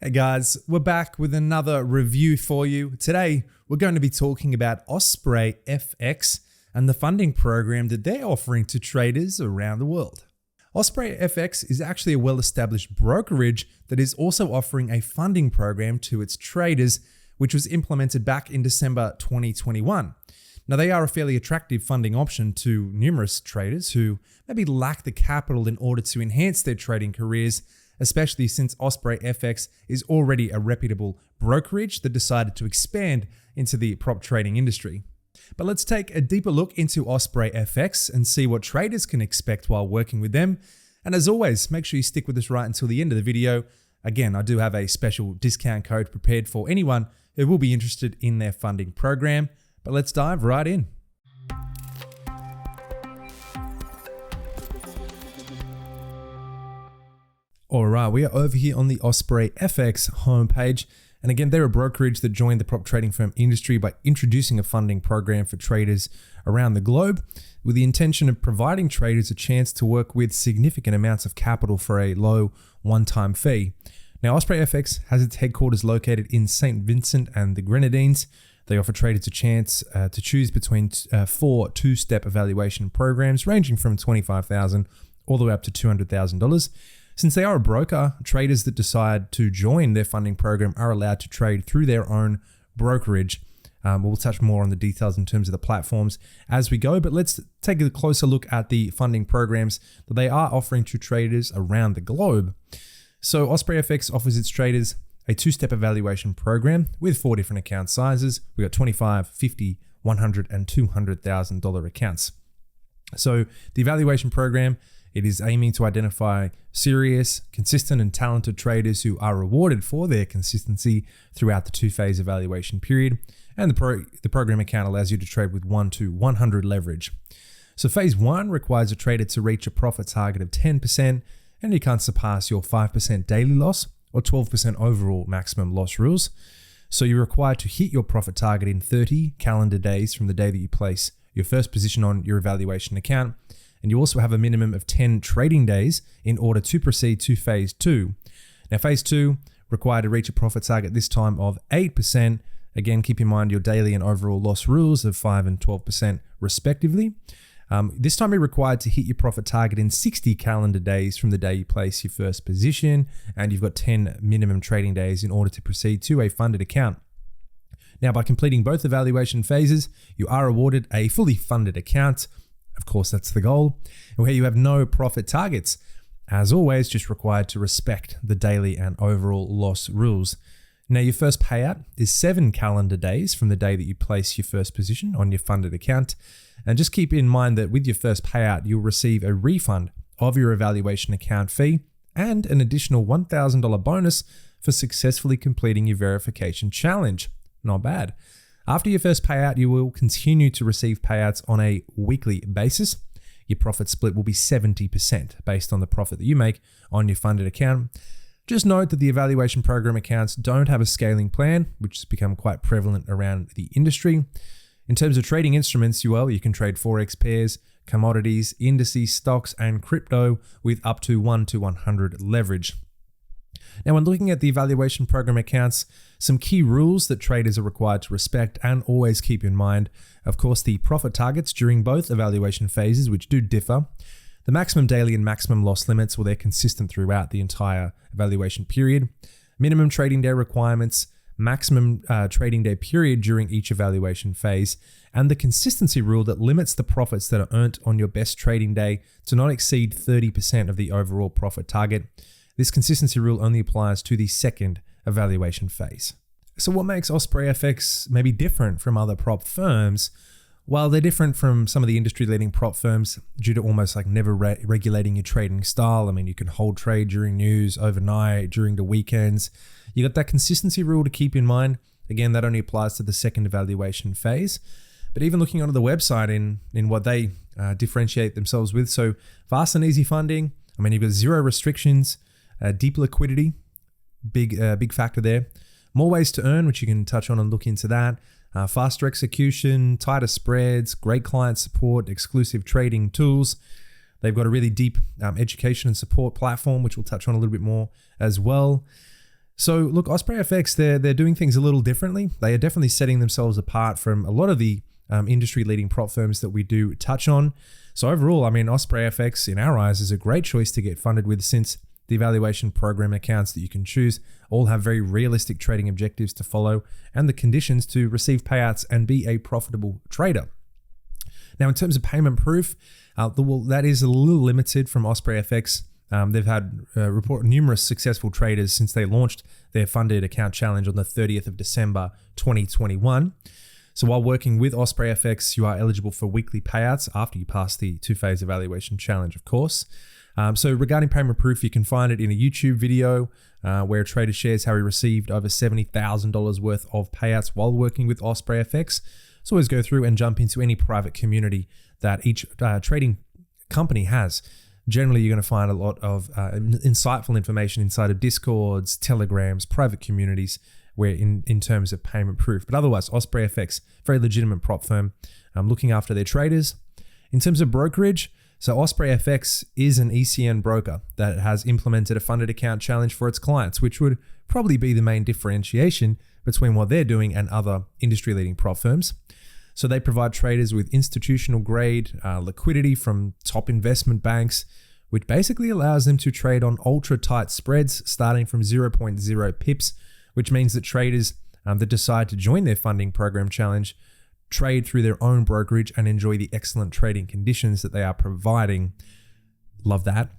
Hey guys, we're back with another review for you. Today, we're going to be talking about OspreyFX and the funding program that they're offering to traders around the world. OspreyFX is actually a well-established brokerage that is also offering a funding program to its traders, which was implemented back in December 2021. Now, they are a fairly attractive funding option to numerous traders who maybe lack the capital in order to enhance their trading careers, especially since OspreyFX is already a reputable brokerage that decided to expand into the prop trading industry. But let's take a deeper look into OspreyFX and see what traders can expect while working with them. And as always, make sure you stick with us right until the end of the video. Again, I do have a special discount code prepared for anyone who will be interested in their funding program. But let's dive right in. All right, we are over here on the OspreyFX homepage. And again, they're a brokerage that joined the prop trading firm industry by introducing a funding program for traders around the globe with the intention of providing traders a chance to work with significant amounts of capital for a low one-time fee. Now, OspreyFX has its headquarters located in Saint Vincent and the Grenadines. They offer traders a chance to choose between four two-step evaluation programs ranging from $25,000 all the way up to $200,000. Since they are a broker, traders that decide to join their funding program are allowed to trade through their own brokerage. We'll touch more on the details in terms of the platforms as we go, but let's take a closer look at the funding programs that they are offering to traders around the globe. So OspreyFX offers its traders a two-step evaluation program with 4 different account sizes. We got $25,000, $50,000, $100,000, and $200,000 accounts. So the evaluation program, it is aiming to identify serious, consistent, and talented traders who are rewarded for their consistency throughout the two-phase evaluation period. And the program account allows you to trade with 1 to 100 leverage. So phase 1 requires a trader to reach a profit target of 10%, and you can't surpass your 5% daily loss or 12% overall maximum loss rules. So you're required to hit your profit target in 30 calendar days from the day that you place your first position on your evaluation account. And you also have a minimum of 10 trading days in order to proceed to phase 2. Now, phase 2 required to reach a profit target this time of 8%. Again, keep in mind your daily and overall loss rules of 5 and 12% respectively. This time you're required to hit your profit target in 60 calendar days from the day you place your first position, and you've got 10 minimum trading days in order to proceed to a funded account. Now, by completing both evaluation phases, you are awarded a fully funded account. Of course, that's the goal, where you have no profit targets. As always, just required to respect the daily and overall loss rules. Now, your first payout is 7 calendar days from the day that you place your first position on your funded account. And just keep in mind that with your first payout, you'll receive a refund of your evaluation account fee and an additional $1,000 bonus for successfully completing your verification challenge. Not bad. After your first payout, you will continue to receive payouts on a weekly basis. Your profit split will be 70% based on the profit that you make on your funded account. Just note that the evaluation program accounts don't have a scaling plan, which has become quite prevalent around the industry. In terms of trading instruments, you can trade Forex pairs, commodities, indices, stocks, and crypto with up to 1 to 100 leverage. Now, when looking at the evaluation program accounts, some key rules that traders are required to respect and always keep in mind. Of course, the profit targets during both evaluation phases, which do differ. The maximum daily and maximum loss limits, well, they're consistent throughout the entire evaluation period. Minimum trading day requirements, maximum trading day period during each evaluation phase, and the consistency rule that limits the profits that are earned on your best trading day to not exceed 30% of the overall profit target. This consistency rule only applies to the second evaluation phase. So what makes OspreyFX maybe different from other prop firms? Well, they're different from some of the industry-leading prop firms due to almost like never regulating your trading style. I mean, you can hold trade during news, overnight, during the weekends. You got that consistency rule to keep in mind. Again, that only applies to the second evaluation phase. But even looking onto the website in what they differentiate themselves with, so fast and easy funding. I mean, you've got zero restrictions. Deep liquidity, big factor there. More ways to earn, which you can touch on and look into that. Faster execution, tighter spreads, great client support, exclusive trading tools. They've got a really deep education and support platform, which we'll touch on a little bit more as well. So look, OspreyFX, they're doing things a little differently. They are definitely setting themselves apart from a lot of the industry-leading prop firms that we do touch on. So overall, I mean, OspreyFX, in our eyes, is a great choice to get funded with, since the evaluation program accounts that you can choose all have very realistic trading objectives to follow and the conditions to receive payouts and be a profitable trader. Now, in terms of payment proof, that is a little limited from OspreyFX. They've had report numerous successful traders since they launched their funded account challenge on the 30th of December 2021. So while working with OspreyFX, you are eligible for weekly payouts after you pass the two-phase evaluation challenge, of course. So regarding payment proof, you can find it in a YouTube video where a trader shares how he received over $70,000 worth of payouts while working with OspreyFX. So always go through and jump into any private community that each trading company has. Generally, you're going to find a lot of insightful information inside of Discords, Telegrams, private communities, where in terms of payment proof. But otherwise, OspreyFX, very legitimate prop firm, looking after their traders. In terms of brokerage, so OspreyFX is an ECN broker that has implemented a funded account challenge for its clients, which would probably be the main differentiation between what they're doing and other industry-leading prop firms. So they provide traders with institutional grade liquidity from top investment banks, which basically allows them to trade on ultra tight spreads starting from 0.0 pips, which means that traders that decide to join their funding program challenge trade through their own brokerage and enjoy the excellent trading conditions that they are providing. Love that.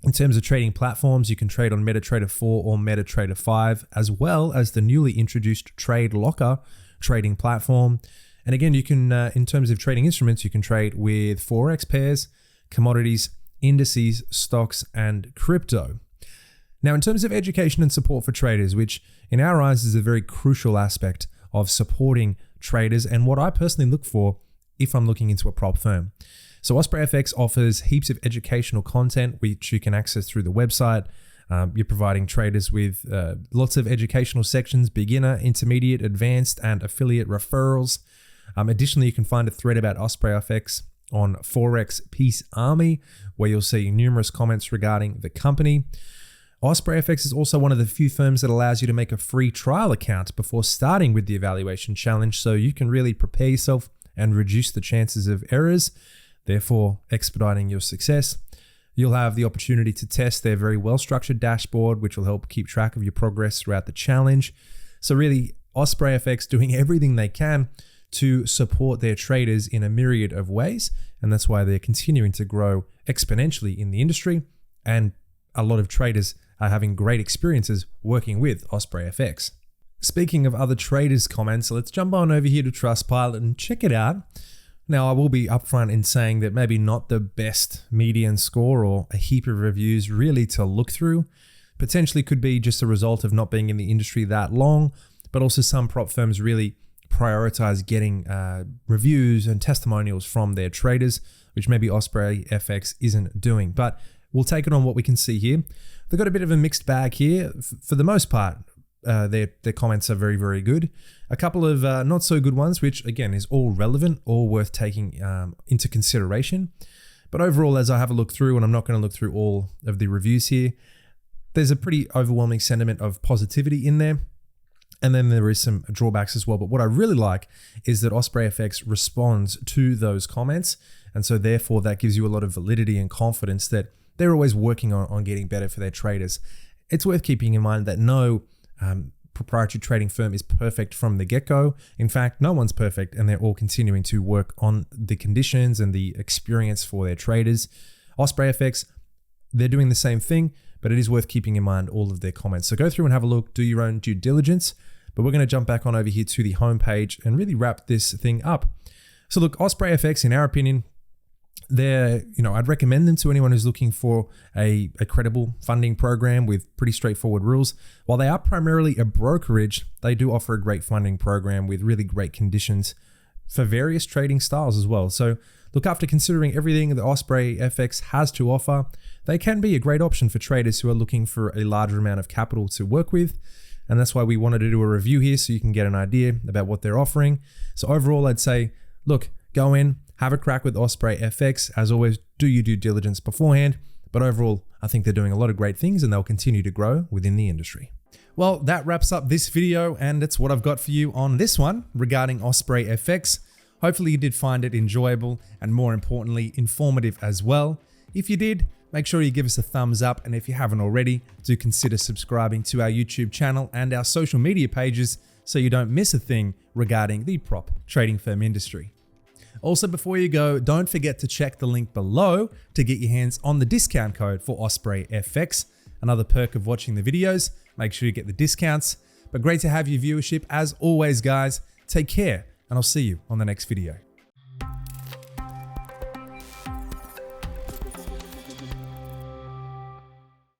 In terms of trading platforms, you can trade on MetaTrader 4 or MetaTrader 5, as well as the newly introduced Trade Locker trading platform. And again, you can, in terms of trading instruments, you can trade with Forex pairs, commodities, indices, stocks, and crypto. Now, in terms of education and support for traders, which in our eyes is a very crucial aspect of supporting traders and what I personally look for if I'm looking into a prop firm. So OspreyFX offers heaps of educational content, which you can access through the website. You're providing traders with lots of educational sections, beginner, intermediate, advanced, and affiliate referrals. Additionally, you can find a thread about OspreyFX on Forex Peace Army, where you'll see numerous comments regarding the company. OspreyFX is also one of the few firms that allows you to make a free trial account before starting with the evaluation challenge, so you can really prepare yourself and reduce the chances of errors, therefore expediting your success. You'll have the opportunity to test their very well-structured dashboard, which will help keep track of your progress throughout the challenge. So really, OspreyFX doing everything they can to support their traders in a myriad of ways, and that's why they're continuing to grow exponentially in the industry, and a lot of traders are having great experiences working with OspreyFX. Speaking of other traders' comments, let's jump on over here to Trustpilot and check it out. Now, I will be upfront in saying that maybe not the best median score or a heap of reviews really to look through. Potentially could be just a result of not being in the industry that long, but also some prop firms really prioritize getting reviews and testimonials from their traders, which maybe OspreyFX isn't doing. But we'll take it on what we can see here. They've got a bit of a mixed bag here. For the most part, their comments are very, very good. A couple of not so good ones, which again is all relevant, all worth taking into consideration. But overall, as I have a look through, and I'm not going to look through all of the reviews here, there's a pretty overwhelming sentiment of positivity in there. And then there is some drawbacks as well. But what I really like is that OspreyFX responds to those comments. And so therefore that gives you a lot of validity and confidence that they're always working on getting better for their traders. It's worth keeping in mind that no proprietary trading firm is perfect from the get-go. In fact, no one's perfect, and they're all continuing to work on the conditions and the experience for their traders. OspreyFX, they're doing the same thing, but it is worth keeping in mind all of their comments. So go through and have a look, do your own due diligence. But we're going to jump back on over here to the homepage and really wrap this thing up. So look, OspreyFX, in our opinion, I'd recommend them to anyone who's looking for a credible funding program with pretty straightforward rules. While they are primarily a brokerage, they do offer a great funding program with really great conditions for various trading styles as well. So look, after considering everything that OspreyFX has to offer, they can be a great option for traders who are looking for a larger amount of capital to work with. And that's why we wanted to do a review here so you can get an idea about what they're offering. So overall, I'd say, look, go in, have a crack with OspreyFX. As always, do your due diligence beforehand. But overall, I think they're doing a lot of great things and they'll continue to grow within the industry. Well, that wraps up this video, and it's what I've got for you on this one regarding OspreyFX. Hopefully you did find it enjoyable and, more importantly, informative as well. If you did, make sure you give us a thumbs up, and if you haven't already, do consider subscribing to our YouTube channel and our social media pages so you don't miss a thing regarding the prop trading firm industry. Also, before you go, don't forget to check the link below to get your hands on the discount code for OspreyFX. Another perk of watching the videos, make sure you get the discounts. But great to have your viewership as always, guys. Take care, and I'll see you on the next video.